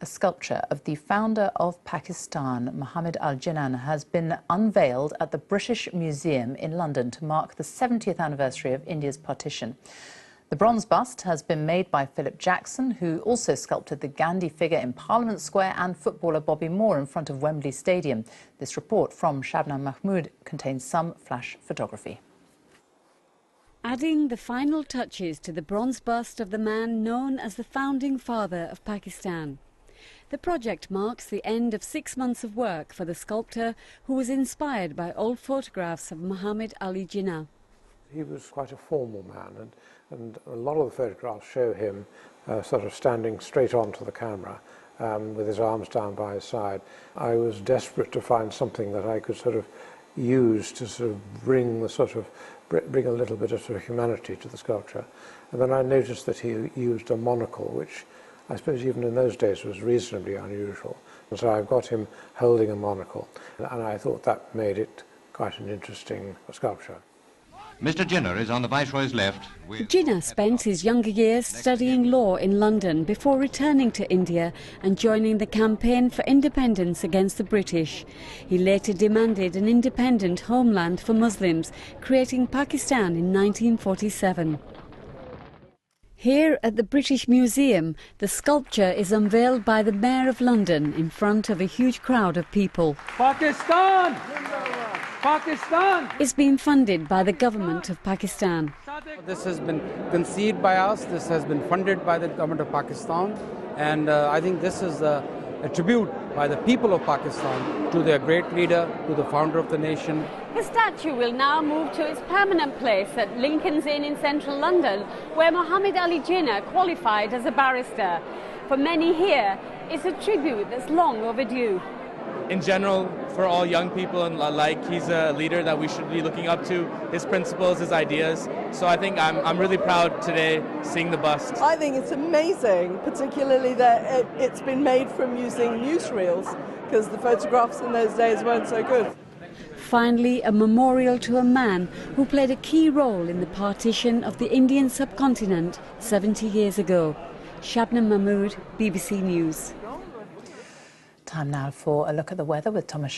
A sculpture of the founder of Pakistan, Muhammad al-Jinnah, has been unveiled at the British Museum in London to mark the 70th anniversary of India's partition. The bronze bust has been made by Philip Jackson, who also sculpted the Gandhi figure in Parliament Square, and footballer Bobby Moore in front of Wembley Stadium. This report from Shabnam Mahmood contains some flash photography. Adding the final touches to the bronze bust of the man known as the founding father of Pakistan. The project marks the end of 6 months of work for the sculptor, who was inspired by old photographs of Muhammad Ali Jinnah. He was quite a formal man, and a lot of the photographs show him sort of standing straight onto the camera with his arms down by his side. I was desperate to find something that I could sort of use to sort of bring a little bit of sort of humanity to the sculpture. And then I noticed that he used a monocle, which I suppose even in those days was reasonably unusual. And so I've got him holding a monocle, and I thought that made it quite an interesting sculpture. Mr. Jinnah is on the Viceroy's left. Jinnah spent his younger years studying law in London before returning to India and joining the campaign for independence against the British. He later demanded an independent homeland for Muslims, creating Pakistan in 1947. Here at the British Museum, the sculpture is unveiled by the Mayor of London in front of a huge crowd of people. Pakistan! Pakistan! It's been funded by the government of Pakistan. This has been conceived by us, this has been funded by the government of Pakistan, and I think this is a tribute by the people of Pakistan to their great leader, to the founder of the nation. The statue will now move to its permanent place at Lincoln's Inn in central London, where Muhammad Ali Jinnah qualified as a barrister. For many here, it's a tribute that's long overdue. In general, for all young people and alike, he's a leader that we should be looking up to, his principles, his ideas. So I think I'm really proud today seeing the bust. I think it's amazing, particularly that it's been made from using newsreels, because the photographs in those days weren't so good. Finally, a memorial to a man who played a key role in the partition of the Indian subcontinent 70 years ago. Shabnam Mahmood, BBC News. Time now for a look at the weather with Thomas.